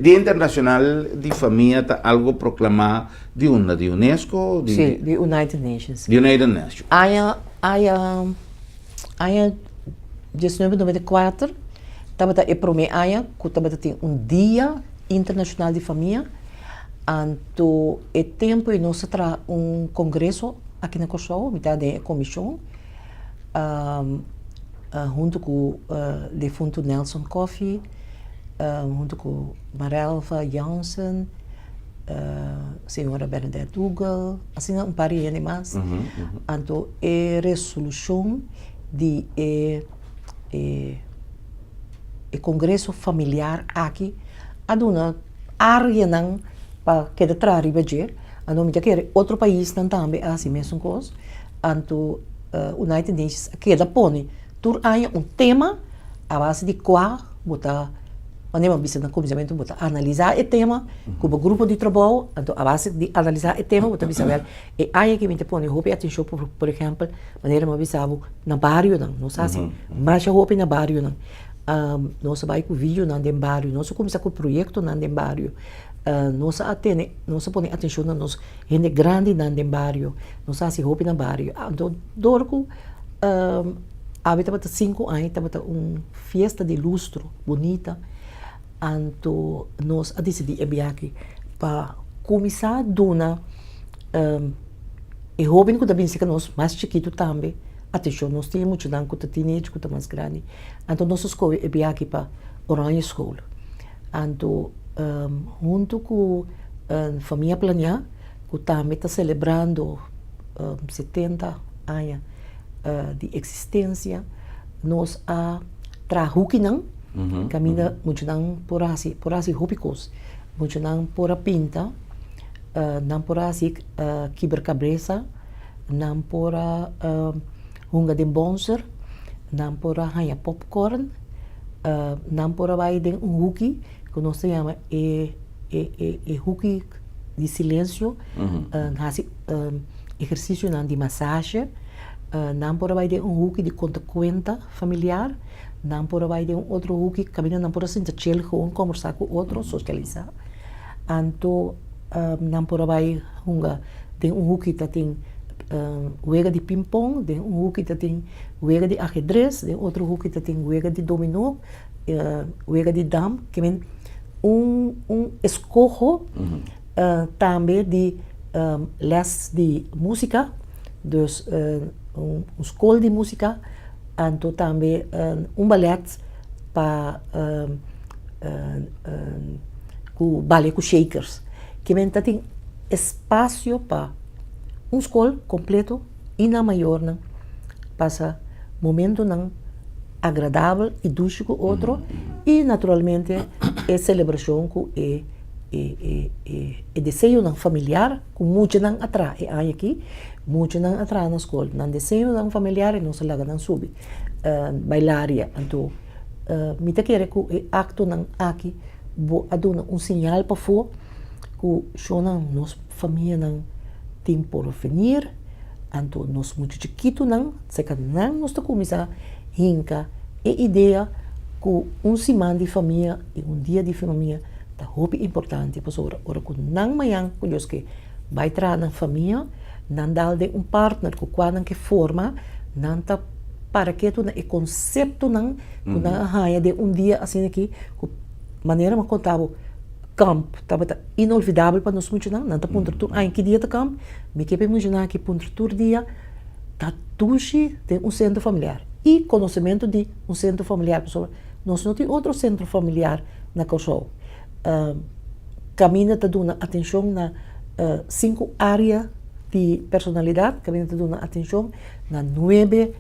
Speaker 1: Dia Internacional de Família está algo proclamado de UNESCO?
Speaker 2: Sim, de United Nations.
Speaker 1: De United Nations.
Speaker 2: Em 1994, estava a primeira que estava ter Dia Internacional de Família. Anto é tempo e nós temos congresso aqui na Corsó, metade da comissão, junto com o defunto Nelson Coffey, junto com Marelva Janssen, senhora Bernadette Dougal, assim um par de mais. Então, é resolução de congresso familiar aqui, a uma área não para que de trás riba jer, a não me quer outro país não também assim mesmo coisa. Então, United Nations que da pone, tur aí um tema a base de qual botar maneira bisa na comissamento botar analisar o tema como grupo de trabalho, então a base de analisar o tema botar bisa ver e aí que me te pone hope atenção por exemplo maneira uma bisa na bairro não sei assim mas hope na bairro não nós vai com vídeo na dem bairro nós começa com projeto na dem bairro nós atende nós põe atenção na nós gente grande na dem bairro nós assim hope na bairro então dorco habita bata 5 anos bata festa de lustro bonita. Então, nós decidimos aqui para começar a dar e jovem que também que nós mais chiquito também atenção nós temos muito não que teenage que mais grande então nós escolhemos aqui para Orange School então junto com a família Planhar que também está celebrando 70 anos de existência nós a trahuki não caminha muito não por assim rupicos muito não por a pinta não por assim quebra-cabeça não por a hunga de bonser não por a hanha popcorn não por a vai de hooky que nós chama hooky de silêncio exercício não de massagem não por a vai de hooky de conta familiar não por vai de outro hooky caminha não por assim chill com conversar com outro socializar então não por vai hunga de hooky que tem juega de ping-pong de hooky que tem juega de ajedrez de outro hooky que tem juega de dominó juega de dama que vem escojo também de les de música dus escola de música então também ballet para com ballet com shakers que tem espaço para escola completo e na maior não passa momento não agradável e dulce com outro e naturalmente é celebração com desejo não familiar com muito não atrás e aí aqui muito não atrás na escola não desejo não familiar e não se laga não sube bailaria então me te quer que o acto não aqui vou aduna sinal para fora que só não nos família não tem por venir então nós muito chiquito não se que não nós começar hinca e ideia que semana de família e dia de família tá muito importante para ora que não manhã curioso que vai entrar na família não dá de partner que quando que forma não tá para que tu o conceito não na raia de dia assim aqui que maneira me contava campo estava inolvidável para nós muito não tá ponto tu em que dia tá campo me que imaginar que ponto tu dia tá tushi de centro familiar e conhecimento de centro familiar pessoal nós não tem outro centro familiar na Kosovo caminha tá dando atenção na 5 áreas de personalidade caminha tá dando atenção na 9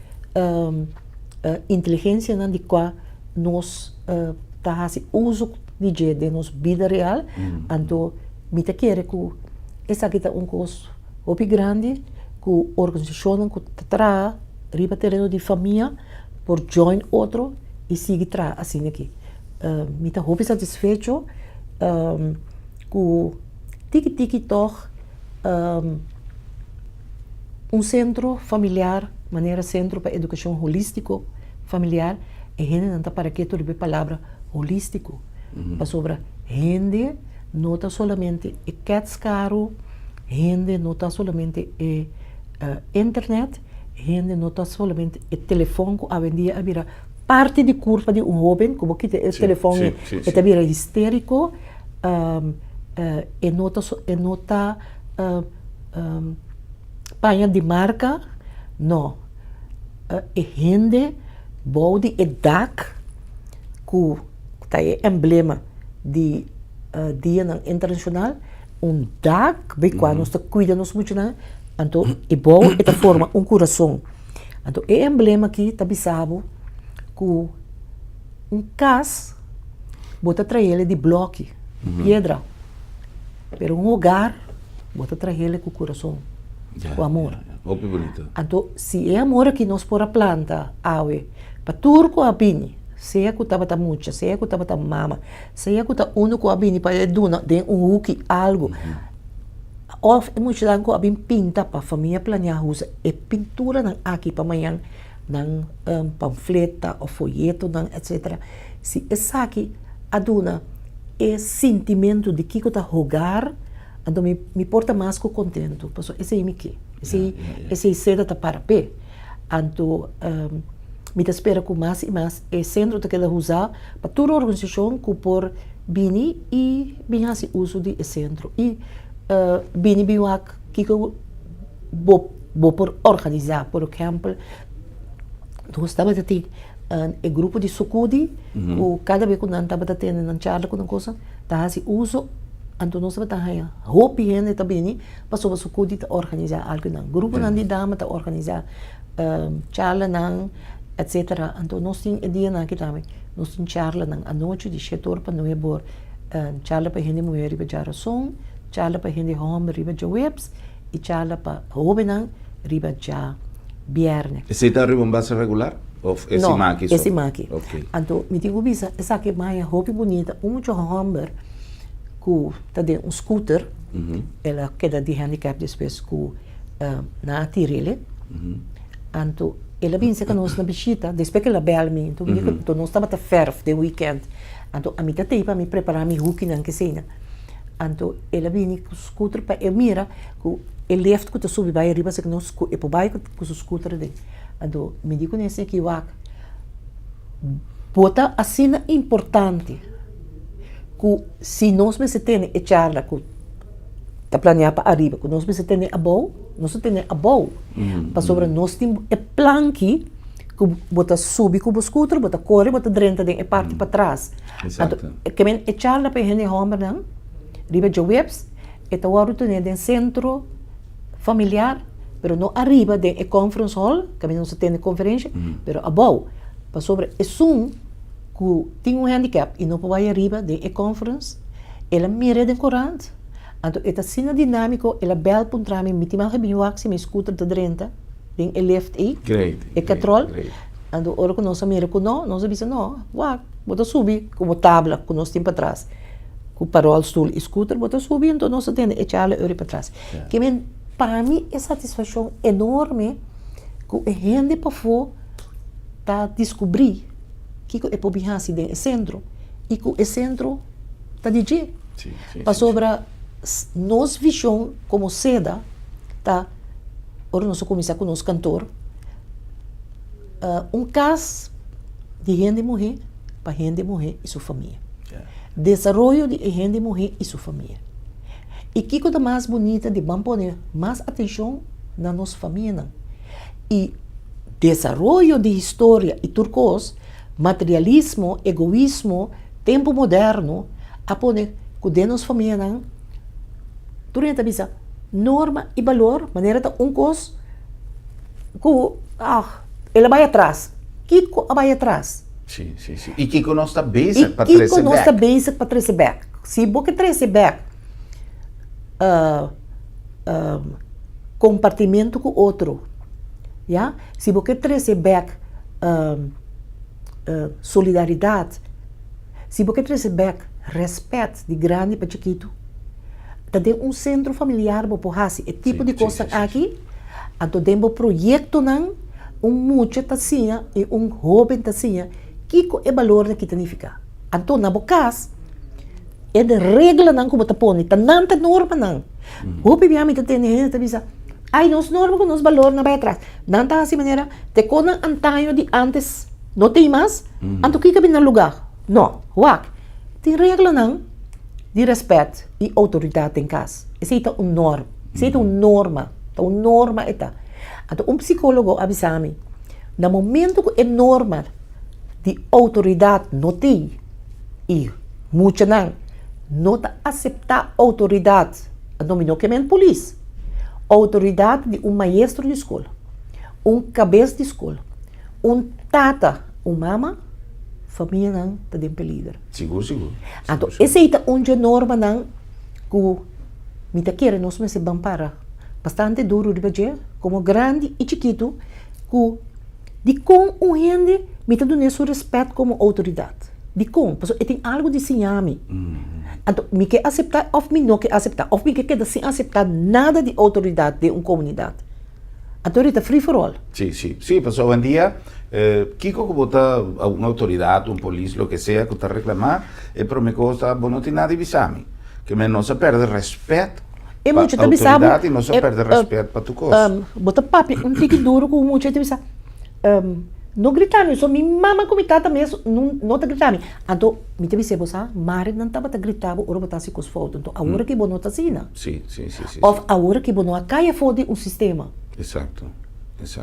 Speaker 2: inteligência na de qual nós tá fazendo uso de nossa vida real então me te quer que essa aqui tá coisa muito grande que organização que traz riba terreno de família por join outro e sigue traz assim aqui me tá muito satisfeito que tiki toch centro familiar maneira centro para educação holístico familiar e gente não tá para que tu a palavra holístico para sobre gente não está solamente cats caro gente não está solamente internet gente não está solamente telefone que a vendia vira parte de curva de jovem como que o telefone é vira histérico e não está panha de marca não e gente boa de edad que é emblema de dia internacional dag, quando nós cuidamos muito, então é bom, é forma coração. Então, é emblema aqui, tá bisabo, que casa, bota trazer de bloco, pedra, pero lugar, bota trazer com o coração, com amor.
Speaker 1: Muito bonito.
Speaker 2: Então, se é amor que nós por a planta, para turco a bini, seja que estava muito, seja que estava mama, seja que estava único a bini para duna, de uki algo. Of muito lang ko abin pinta para a família planear usa e pintura ng aqui para amanhã ng pamfleta o folheto ng etc. Se essa aqui aduna é sentimento de que eu tá jogar, então me porta mais com contento. Porque esse é me que, esse seda tá para pé. Então me espera com mais e mais é centro que ela usar para toda a organização que por bini e bem assim uso de centro e bini biwak que eu vou por organizar, por exemplo, nós estava a ter grupo de sukudi, o cada vez que nós estava a ter uma charla com uma coisa, tá assim uso, então nós estava a ter roupa e também, para sobre sukudi a organizar algo não, grupo não de dama a organizar charla não, etc. Então nós temos dia não que também, nós temos charla não a noite de setor para não é bor, charla para gente mulher e para geração charla para gente homem riba de webs e charla para jovem riba de viernes.
Speaker 1: Esse está arriba base regular? Ou esse maqui?
Speaker 2: Esse maqui.
Speaker 1: Ok.
Speaker 2: Então, me digo bisa, essa que é mais roupa bonita, muito homem que está de scooter, ela queda de handicap depois que na tirele. Então, ela vem se que nós na bichita, depois que ela bela me, então nós estava a ferf de weekend. Então, a mim tá para me preparar me hooking na cena. Então, ela vem com o scooter para eu mira que ele left que subi vai arriba se que nós e por baixo com o scooter de. Então, me digo nesse que eu bota a cena importante que se nós me se tem e charla que tá planear para arriba, que nós me se tem a boa, nós tem a boa, para sobre nós tem e planque que bota subir com o scooter, bota corre, bota drenta de e parte para trás.
Speaker 1: Exato.
Speaker 2: Então, que men e charla para gente homem não riba de webs, e tá o de centro familiar, pero não arriba de conference hall, que não se tem conferência, pero abaixo, para sobre é que tem handicap e não pode ir arriba de conference, ela mira de corante, então esta cena dinâmico, ela bel puntra me mitima que biwak se me scooter de drenta, tem e left e, e control, então ora que nós mira que nós avisa não, wak, bota subir, como tabla que nós tem para trás. Com parol, stool e scooter, bota subir, então nós temos que echar a para trás. Que para mim é satisfação enorme que a gente para fora está descobrir que é para o de centro e que o centro está de jeito. Para sobre nossa visão como seda, tá? Ora nós começamos com o nosso cantor, caso de gente morrer para gente morrer e sua família. Desenvolvimento de gente morrer e sua família. E que coisa mais bonita de vamos poner mais atenção na nossa família. E desenvolvimento de história e turcos, materialismo, egoísmo, tempo moderno, a poner que de nossa família, durante a vida, norma e valor, maneira de coisa, que ela vai atrás. Que vai atrás?
Speaker 1: Sim. E que nós está basic para trazer back. E que nós está
Speaker 2: basic para trazer back. Se você trazer back, compartimento com outro, yeah? Se você trazer back, solidariedade, se você trazer back, respeito de grande para chiquito, tem centro familiar para porrasi, é tipo de coisa aqui, então tem projeto não, mucho tacinha e jovem tacinha, que é o valor que significa. Então, na bocas, é de regra não como tá põe, tá não tá norma não. O pibiami tá tendo gente tá bisa, ai nós norma com nos valor na vai atrás. Não tá assim maneira, te conan antaño de antes, não tem mais, então que cabe no lugar. Não, wak. Tem regra não de respeito e autoridade em casa. Esse é um norma, esse é norma, tá uma norma eta. Então, psicólogo avisame, no momento que é norma de autoridade não tem, e muito não está aceitar autoridade então não que é polícia, autoridade de maestro de escola, cabeça de escola, tata, mama, família não está dentro líder.
Speaker 1: Seguro.
Speaker 2: Então, esse é onde norma não que me quer nós me se para bastante duro de fazer, como grande e chiquito, que de com gente me está dando seu respeito como autoridade. De com, porque tem algo de sinhame. Então, me quer aceitar ou me não quer aceitar, ou me quer sem aceitar nada de autoridade de uma comunidade. Então, é free for all.
Speaker 1: Sí, pues hoy en día, Kiko que vota a una autoridad, un policía, lo que sea, que está reclamar, pero me costa, no tiene nada de visami, que me no se perde respeto para la autoridad y no se perde respeto para tu cosa.
Speaker 2: Bota papi, tique duro com muito gente bisa. Não gritar, só minha mama como tata mesmo, não tá gritando. Então, me teve se você, mare não tava tá gritando, ora botar se com as fotos. Então, a hora que não tá assim,
Speaker 1: Sim.
Speaker 2: Ou a hora que não caia fora um sistema.
Speaker 1: Exato.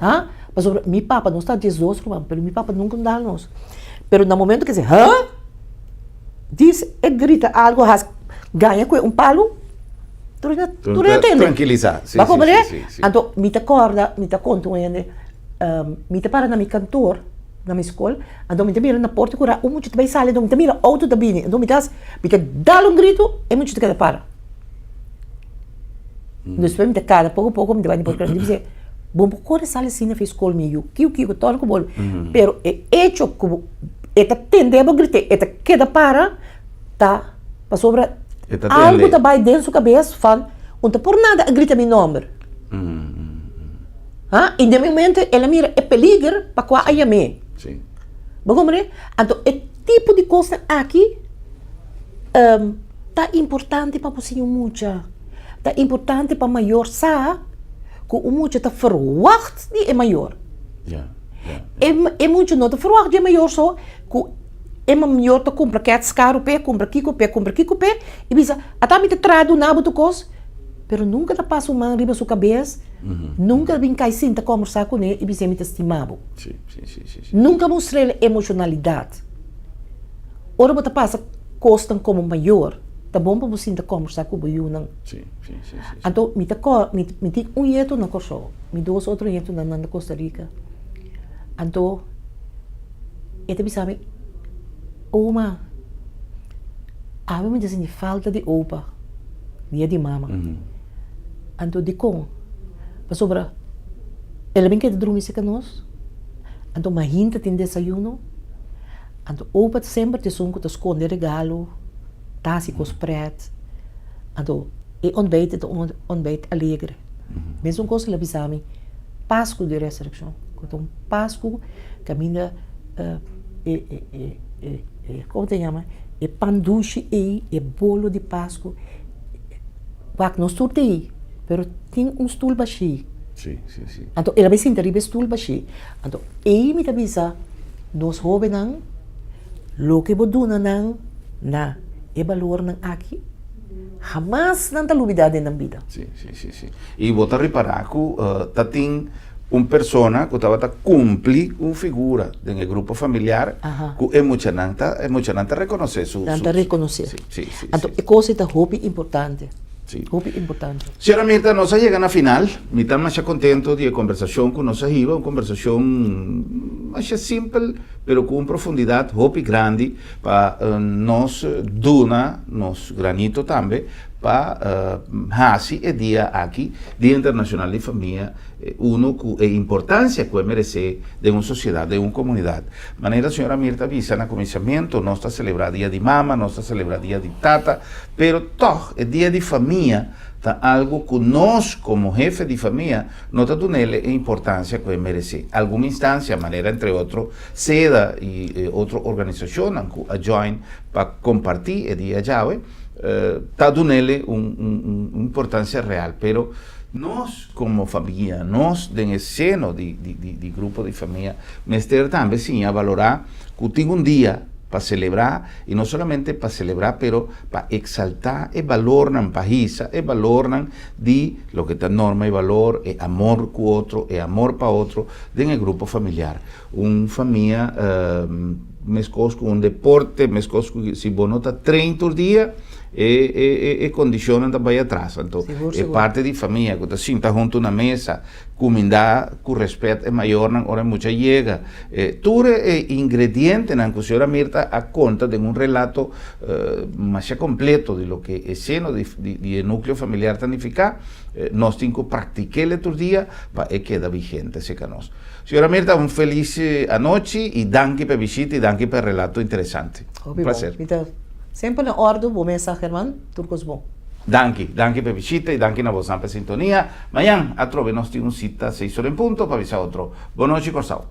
Speaker 2: Ah? Mas meu papa não está desostro, mas meu papa nunca dá nós. Pero no momento que diz e grita algo, ganha com palo, tu entende?
Speaker 1: Tranquilizar.
Speaker 2: Sim. Então, me acorda, me conta ainda, me para na minha cantor, na minha escola, então me mira na porta, cura, muito bem sale, então me mira auto da bine, então me dá um grito, e muito te para. Depois me cada pouco me vai depois para dizer, bom, por sale assim na escola meio, que torna com bolo, pero é hecho como eta tendemos gritar, eta queda para tá sobre algo tá vai dentro da cabeça, fala, não tá por nada a grita meu nome. E de momento ela mira é peligro para qual aí me.
Speaker 1: Sim.
Speaker 2: Vamos ver? Então, é tipo de coisa aqui tá importante para você muito. Tá importante para maior sa que o muito tá verwacht de é maior. É muito não tá verwacht de é maior só que é maior tá compra que é caro compra kiko pé e bisa até me trado na boto coisa, pero nunca tá passa uma riba sua cabeça, nunca vem cai sinta conversar com ele e bisa me estimado.
Speaker 1: Sim.
Speaker 2: Nunca mostrei emocionalidade. Ora bota passa costam como maior. Tá bom para você conversar com o Buiu, não?
Speaker 1: Sim.
Speaker 2: Então, me tem jeito na Corsó, me dois outros jeito na Costa Rica. Então, eu sabe, me dizem falta de opa, dia de mama. Então, de com, para sobra, ela bem que dormir com nós. Então, uma hinta tem desayuno. Então, opa sempre te sonho que te esconde regalo. Tassi com os pretos. Então, e ontbijt alegre. Mesmo coisa que avisam, Páscoa de ressurreição. Então, Páscoa, caminha, como se chama? É panduche e bolo de Páscoa. Vai não sorteio, mas tem stoel baixo.
Speaker 1: Sim.
Speaker 2: Então, ela vai sentir o stoel baixo. Então, e me avisa, nós jovens não, lo que boduna não, na é valor ng aqui, jamás não talubidade na vida.
Speaker 1: Sim. E vou reparar que tem uma pessoa que estava a cumprir uma figura no grupo familiar que é emocionante reconhecer isso. Sim.
Speaker 2: Então, é coisa importante. Importante.
Speaker 1: Senhora Mirta, nós chegamos na final. Me estamos mais contento de conversação com nossa riva, uma conversação mais simples, mas com profundidade, grande, para nós donar nosso granito também, para fazer o dia aqui, Dia Internacional de Família, a importância que merece de uma sociedade, de uma comunidade. De maneira, a senhora Mirta avisa no começamento, nós estamos celebrando dia de mama, nós estamos celebrando dia de tata, pero toch, o dia de família, tá algo que nós, como jefe de família, não está dando a importância que merece. Alguma instância, maneira, entre outros, SEDA e outra organização, a Join, para compartilhar o dia chave, está dando uma importância real, pero nós, como família, nós, no seno de grupo de família, mestre também sim a valorar que tem dia para celebrar, e não somente para celebrar, pero para exaltar o valor na país, o valor de lo que está norma e valor, é amor com o outro, é amor para outro, dentro do grupo familiar. Uma família, mescos com um deporte, mescos com, se você não está treino todo dia, e condicionam também atrás. Então, é parte de família, que se senta junto na mesa, comida com respeito é maior, na hora muita chega. Tudo é ingrediente na que a senhora Mirta a conta de um relato mais completo de lo que é seno de núcleo familiar tanificar. Nós temos que praticar o outro dia para queda vigente se canos. Senhora Mirta, um feliz noite e danke per visita e danke per relato interessante. Um prazer.
Speaker 2: Sempre na ordem, bom mensagem, irmão, turcos bom.
Speaker 1: Danke per visita e danke na vostra sintonia. Amanhã, a trove, nós temos cita 6 horas em ponto para avisar outro. Boa noite, Corsao.